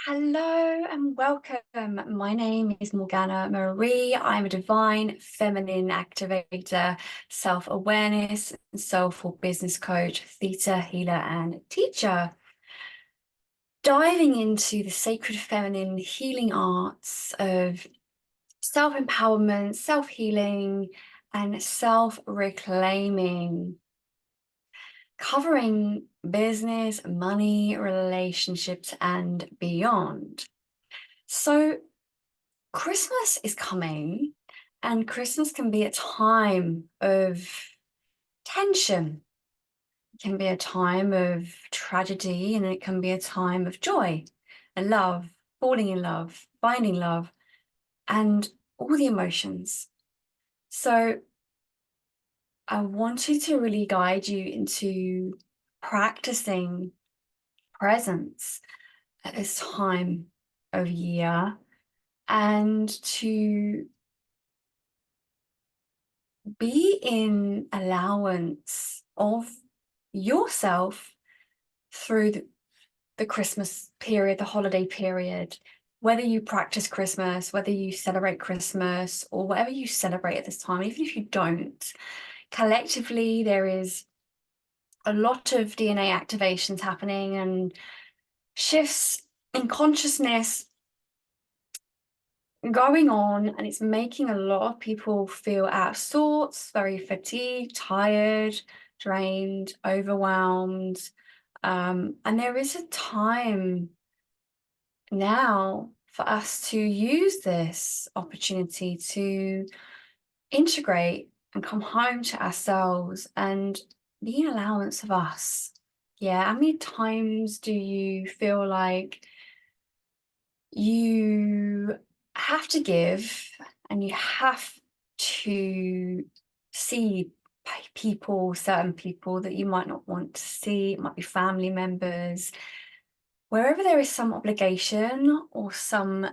Hello and welcome. My name is Morgana Marie. I'm a divine feminine activator, self-awareness, and soulful business coach, theta healer, and teacher. Diving into the sacred feminine healing arts of self-empowerment, self-healing, and self-reclaiming, covering business, money, relationships, and beyond. So Christmas is coming, and Christmas can be a time of tension. It can be a time of tragedy, and it can be a time of joy and love, falling in love, finding love, and all the emotions. So I wanted to really guide you into practicing presence at this time of year and to be in allowance of yourself through the Christmas period, the holiday period, whether you practice Christmas, whether you celebrate Christmas, or whatever you celebrate at this time, even if you don't, collectively, there is a lot of DNA activations happening and shifts in consciousness going on, and it's making a lot of people feel out of sorts, very fatigued, tired, drained, overwhelmed. And there is a time now for us to use this opportunity to integrate and come home to ourselves and be an allowance of us. Yeah, how many times do you feel like you have to give and you have to see people, certain people that you might not want to see? It might be family members. Wherever there is some obligation or some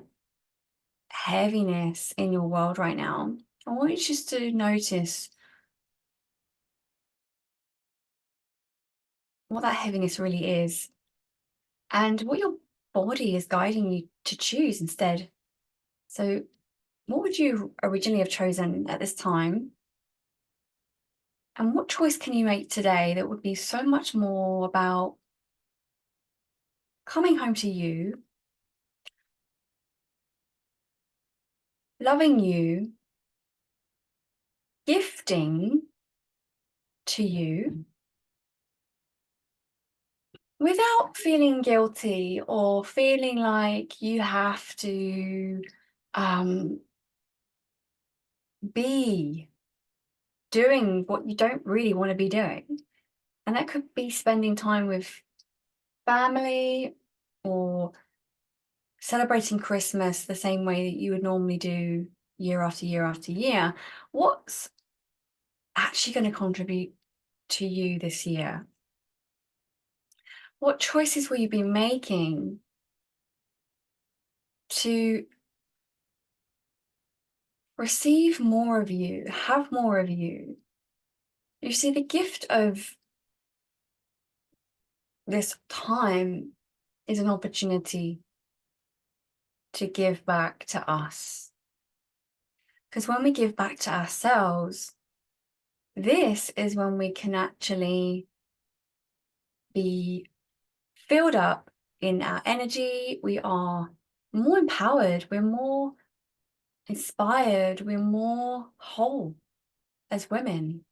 heaviness in your world right now, I want you just to notice what that heaviness really is and what your body is guiding you to choose instead. So what would you originally have chosen at this time? And what choice can you make today that would be so much more about coming home to you, loving you, gifting to you without feeling guilty or feeling like you have to be doing what you don't really want to be doing? And that could be spending time with family or celebrating Christmas the same way that you would normally do year after year after year. What's actually going to contribute to you this year? What choices will you be making to receive more of you, have more of you? You see, the gift of this time is an opportunity to give back to us. Because when we give back to ourselves, this is when we can actually be filled up in our energy. We are more empowered. We're more inspired. We're more whole as women.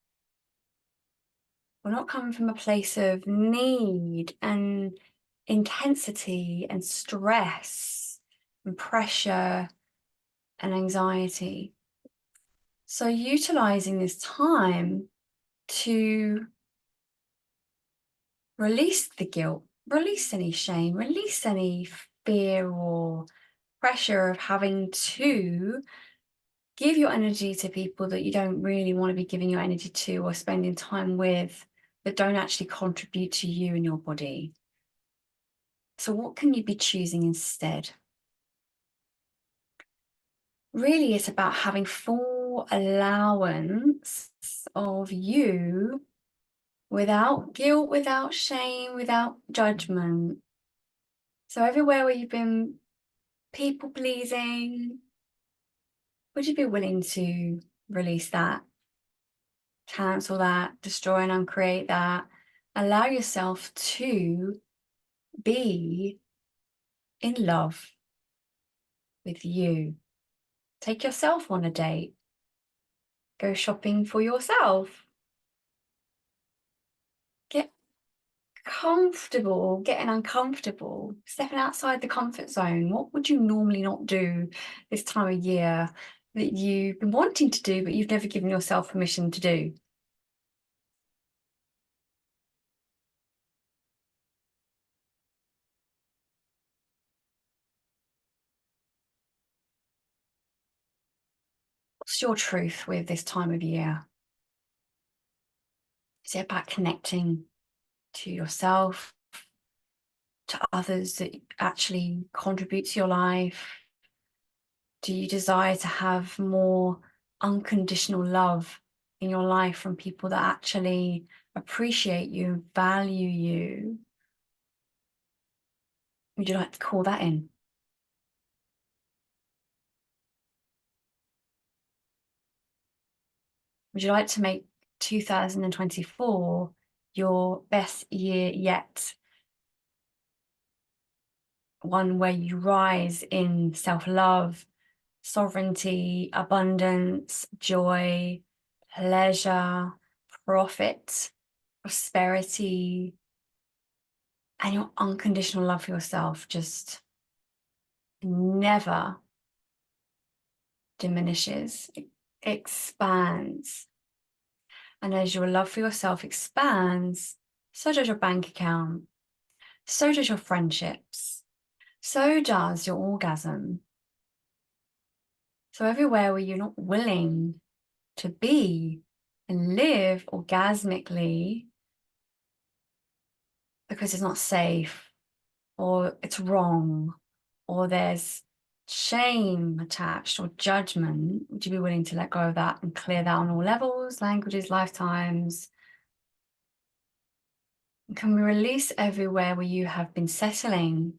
We're not coming from a place of need and intensity and stress and pressure and anxiety. So utilizing this time to release the guilt, release any shame, release any fear or pressure of having to give your energy to people that you don't really want to be giving your energy to or spending time with that don't actually contribute to you and your body. So what can you be choosing instead? Really, it's about having full allowance of you without guilt, without shame, without judgment. So everywhere where you've been people pleasing, would you be willing to release that, cancel that, destroy and uncreate that? Allow yourself to be in love with you. Take yourself on a date. Go shopping for yourself. Get comfortable, getting uncomfortable, stepping outside the comfort zone. What would you normally not do this time of year that you've been wanting to do, but you've never given yourself permission to do? What's your truth with this time of year? Is it about connecting to yourself, to others that actually contribute to your life? Do you desire to have more unconditional love in your life from people that actually appreciate you, value you? Would you like to call that in? Would you like to make 2024 your best year yet? One where you rise in self-love, sovereignty, abundance, joy, pleasure, profit, prosperity, and your unconditional love for yourself just never diminishes, it expands. And as your love for yourself expands, so does your bank account, so does your friendships, so does your orgasm. So everywhere where you're not willing to be and live orgasmically because it's not safe, or it's wrong, or there's shame attached or judgment, would you be willing to let go of that and clear that on all levels, languages, lifetimes? And can we release everywhere where you have been settling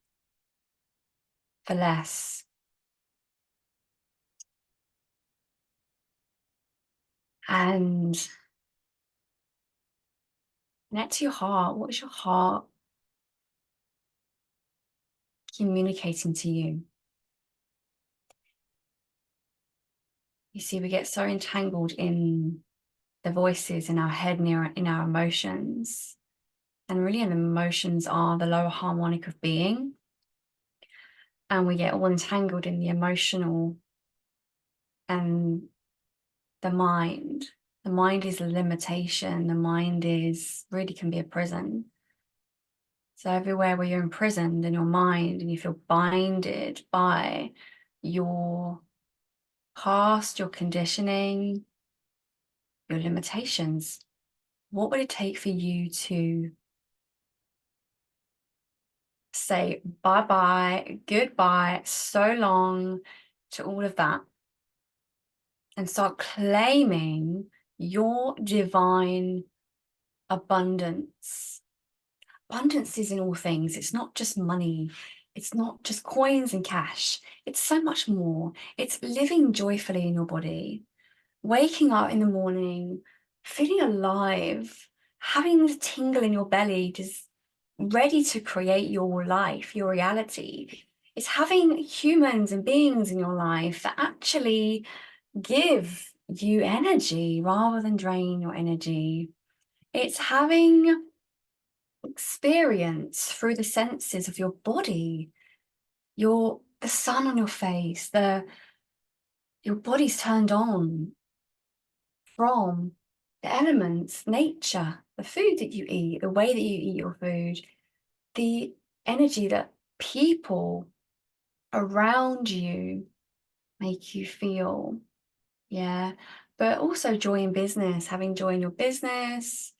for less? And connect to your heart. What is your heart communicating to you? You see, we get so entangled in the voices in our head and in our emotions. And really, emotions are the lower harmonic of being. And we get all entangled in the emotional and the mind. The mind is a limitation. The mind is really can be a prison. So everywhere where you're imprisoned in your mind and you feel binded by your past, your conditioning, your limitations, what would it take for you to say bye-bye, goodbye, so long to all of that and start claiming your divine abundance? Abundance is in all things. It's not just money. It's not just coins and cash. It's so much more. It's living joyfully in your body, waking up in the morning, feeling alive, having the tingle in your belly, just ready to create your life, your reality. It's having humans and beings in your life that actually give you energy rather than drain your energy. It's having experience through the senses of your body, the sun on your face, your body's turned on from the elements, nature, the food that you eat, the way that you eat your food, the energy that people around you make you feel. Yeah. But also joy in business, having joy in your business,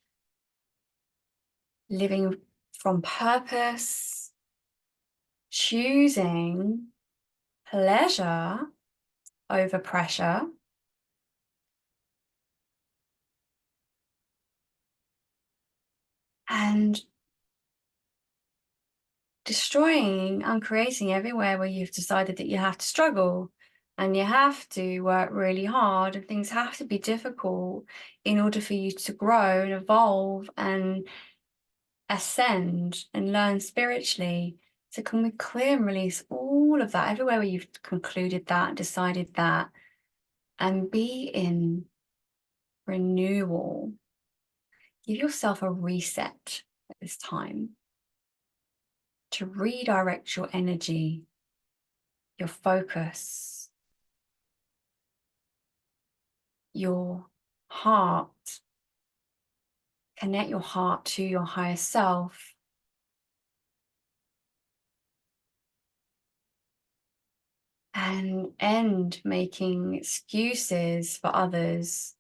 living from purpose, choosing pleasure over pressure, and destroying, uncreating everywhere where you've decided that you have to struggle and you have to work really hard and things have to be difficult in order for you to grow and evolve and ascend and learn spiritually. So can we clear and release all of that everywhere where you've concluded that, decided that, and be in renewal. Give yourself a reset at this time to redirect your energy, your focus, your heart. Connect your heart to your higher self. And end making excuses for others.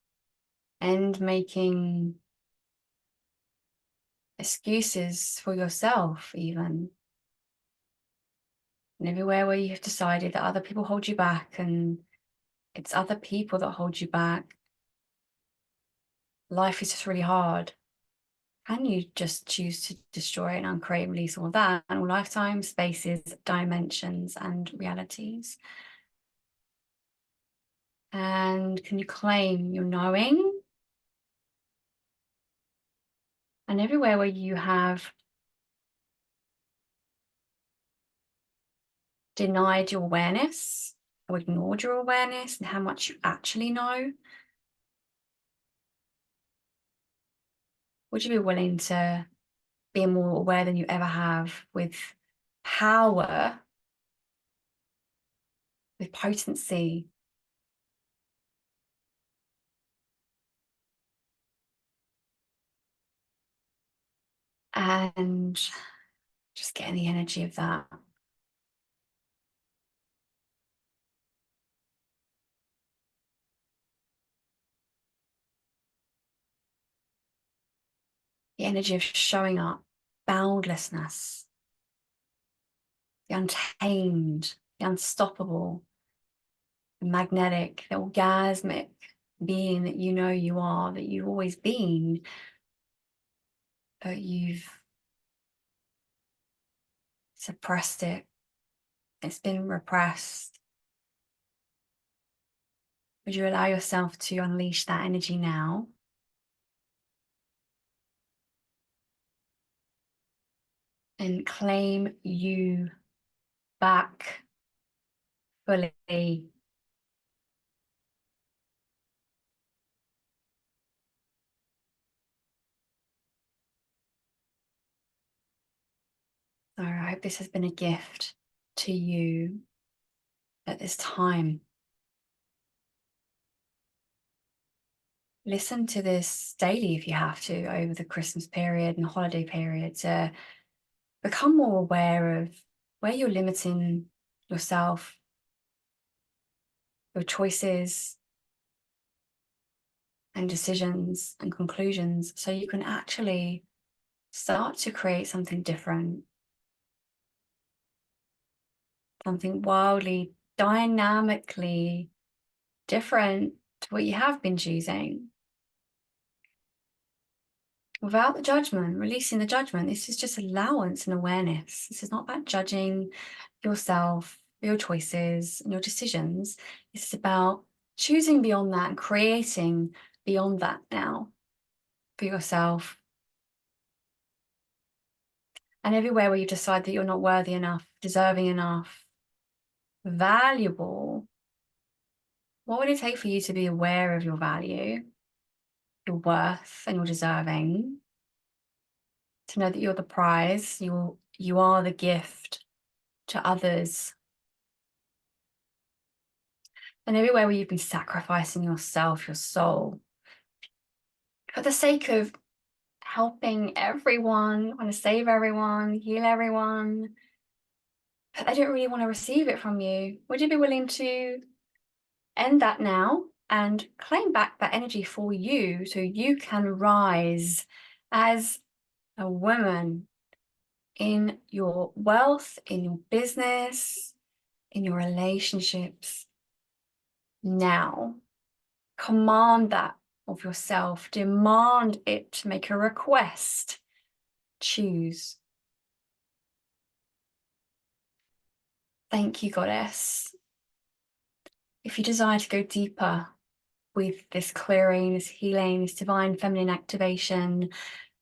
End making excuses for yourself, even. And everywhere where you have decided that other people hold you back and it's other people that hold you back, life is just really hard. Can you just choose to destroy and uncreate, release all that and all lifetimes, spaces, dimensions, and realities? And can you claim your knowing? And everywhere where you have denied your awareness or ignored your awareness and how much you actually know, would you be willing to be more aware than you ever have, with power, with potency, and just getting the energy of that? The energy of showing up, boundlessness, the untamed, the unstoppable, the magnetic, the orgasmic being that you know you are, that you've always been, but you've suppressed it. It's been repressed. Would you allow yourself to unleash that energy now? And claim you back fully. So I hope this has been a gift to you at this time. Listen to this daily if you have to over the Christmas period and holiday period to become more aware of where you're limiting yourself, your choices and decisions and conclusions, so you can actually start to create something different, something wildly, dynamically different to what you have been choosing. Without the judgment, releasing the judgment. This is just allowance and awareness. This is not about judging yourself, your choices, and your decisions. This is about choosing beyond that and creating beyond that now for yourself. And everywhere where you decide that you're not worthy enough, deserving enough, valuable, what would it take for you to be aware of your value, your worth, and your deserving? To know that you're the prize, you are the gift to others. And everywhere where you've been sacrificing yourself, your soul, for the sake of helping everyone, want to save everyone, heal everyone, but they don't really want to receive it from you, would you be willing to end that now and claim back that energy for you so you can rise as a woman in your wealth, in your business, in your relationships now? Command that of yourself. Demand it. Make a request. Choose. Thank you, Goddess. If you desire to go deeper with this clearing, this healing, this divine feminine activation,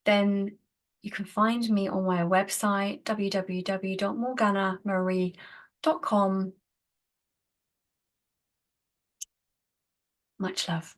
then you can find me on my website, www.morganamarie.com. Much love.